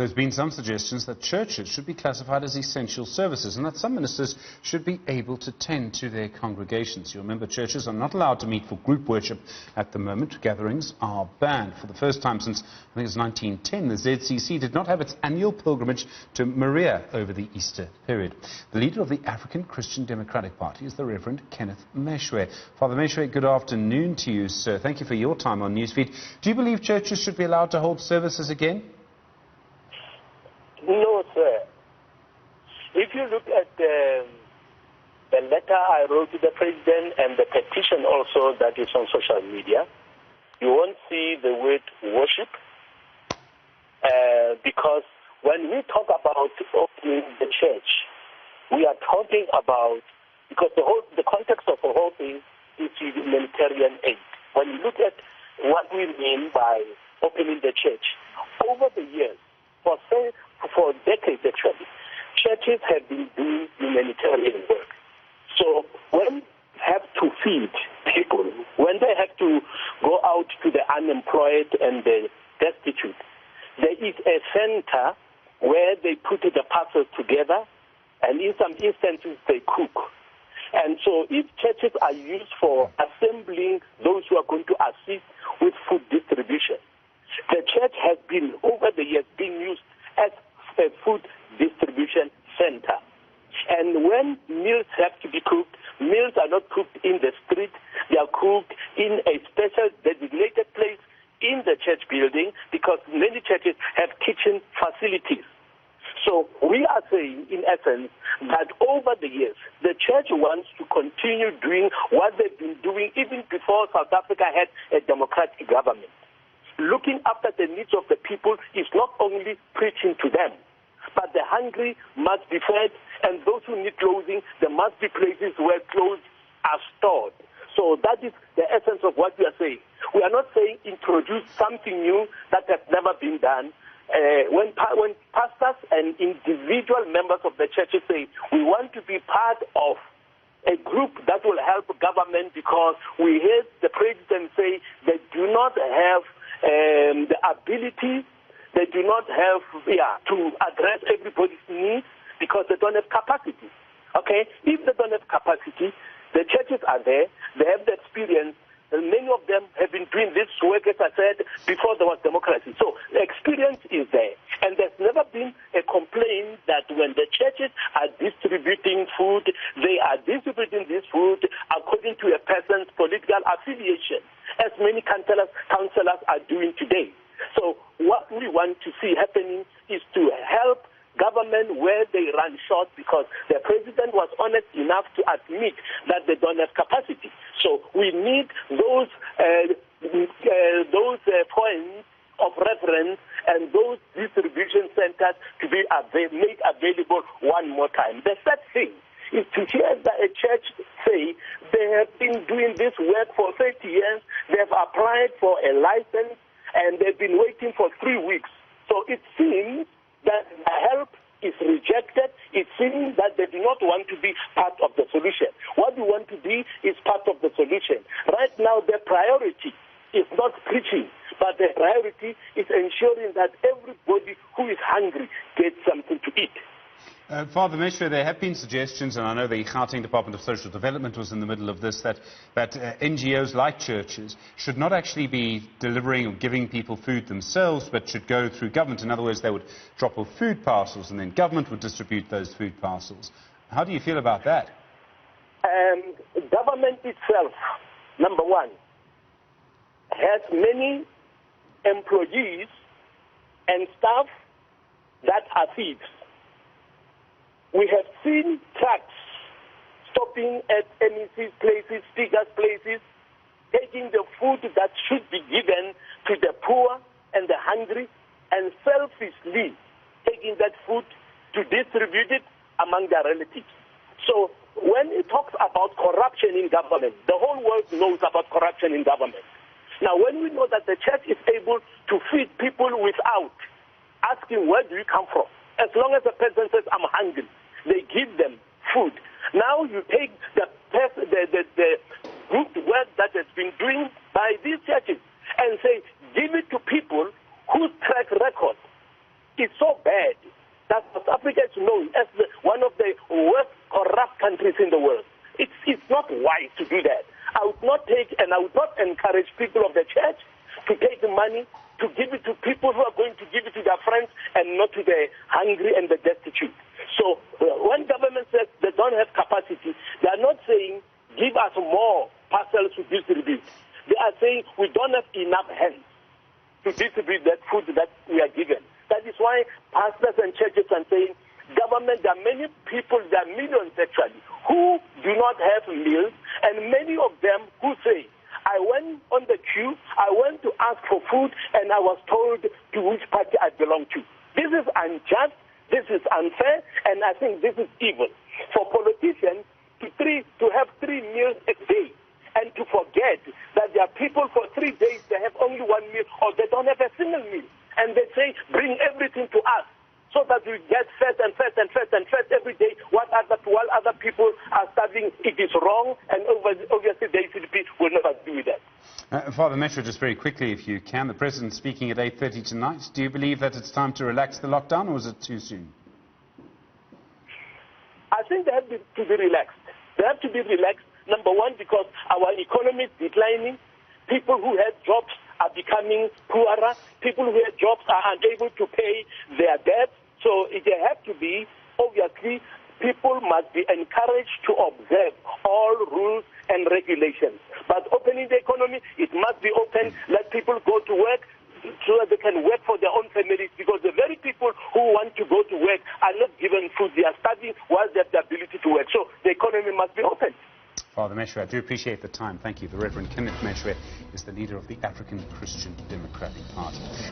there's been some suggestions that churches should be classified as essential services and that some ministers should be able to tend to their congregations. You remember churches are not allowed to meet for group worship at the moment. Gatherings are banned. For the first time since, I think it's 1910, the ZCC did not have its annual pilgrimage to Moiria over the Easter period. The leader of the African Christian Democratic Party is the Reverend Kenneth Moshoe. Father Moshoe, good afternoon to you, sir. Thank you for your time on Newsfeed. Do you believe churches should be allowed to hold services again? No, sir. If you look at the letter I wrote to the president and the petition also that is on social media, you won't see the word worship because when we talk about opening the church, we are talking about, because the context of the whole thing is humanitarian aid. When you look at what we mean by opening the church, over the years, for decades actually, churches have been doing humanitarian work. So when they have to feed people, when they have to go out to the unemployed and the destitute, there is a center where they put the parcels together, and in some instances they cook. And so if churches are used for assembling those who are going to assist with food distribution, the church has been, over the years, being used as a food distribution center. And when meals have to be cooked, meals are not cooked in the street, they are cooked in a special designated place in the church building, because many churches have kitchen facilities. So we are saying, in essence, that over the years, the church wants to continue doing what they've been doing even before South Africa had a democratic government. Looking after the needs of the people is not only preaching to them, but the hungry must be fed, and those who need clothing, there must be places where clothes are stored. So that is the essence of what we are saying. We are not saying introduce something new that has never been done. When pastors and individual members of the churches say, we want to be part of a group that will help government, because we heard the president say they do not have the ability, they do not have to address everybody's needs because they don't have capacity. Okay? If they don't have capacity, the churches are there, they have the experience, and many of them have been doing this work, as I said, before there was democracy. So the experience is there. And there's never been a complaint that when the churches are distributing food, they are distributing this food according to a person's political affiliation, as many councillors are doing today. So what we want to see happening is to help government where they run short, because the president was honest enough to admit that they don't have capacity. So we need those points of reference and those distribution centers to be made available one more time. The third thing is to hear that a church say they have been doing this work for 30 years, they've applied for a license, and they've been waiting for 3 weeks. So it seems that the help is rejected. It seems that they do not want to be part of the solution. What we want to be is part of the solution. Right now, the priority is not preaching, but the priority is ensuring that everybody who is hungry gets something to eat. Father Moshoe, there have been suggestions, and I know the Gauteng Department of Social Development was in the middle of this, that NGOs like churches should not actually be delivering or giving people food themselves, but should go through government. In other words, they would drop off food parcels, and then government would distribute those food parcels. How do you feel about that? Government itself, number one, has many employees and staff that are thieves. We have seen trucks stopping at MEC's places, speakers' places, taking the food that should be given to the poor and the hungry, and selfishly taking that food to distribute it among their relatives. So when it talks about corruption in government, the whole world knows about corruption in government. Now, when we know that the church is able to feed people without asking where do you come from, as long as the person says, I'm hungry, they give them food. Now you take the good work that has been doing by these churches and say, give it to people whose track record is so bad that South Africa is known as one of the worst corrupt countries in the world. It's not wise to do that. I would not take and I would not encourage people of the church to take the money, to give it to people who are going to give it to their friends and not to the hungry and the destitute. So when government says they don't have capacity, they are not saying give us more parcels to distribute. They are saying we don't have enough hands to distribute that food that we are given. That is why pastors and churches are saying, government, there are many people, there are millions actually, who do not have meals, and many of them who say, I went on the queue, I went to ask for food, and I was told to which party I belong to. This is unjust, this is unfair, and I think this is evil. For politicians to have 3 meals a day, and to forget that there are people for 3 days, they have only 1 meal, or they don't have a single meal. And they say, bring everything to us, so that we get fed and fed and fed and fed every day, while other people are starving. It is wrong, and obviously the ACDP will never do that. Father Moshoe, just very quickly, if you can, the President speaking at 8:30 tonight. Do you believe that it's time to relax the lockdown, or is it too soon? I think they have to be relaxed. They have to be relaxed, number one, because our economy is declining. People who had jobs are becoming poorer. People who had jobs are unable to pay their debts. So it has to be, obviously, people must be encouraged to observe all rules and regulations. But opening the economy, it must be open. Let people go to work so that they can work for their own families, because the very people who want to go to work are not given food. They are starving while they have the ability to work. So the economy must be open. Father Moshoe, I do appreciate the time. Thank you. The Reverend Kenneth Moshoe is the leader of the African Christian Democratic Party.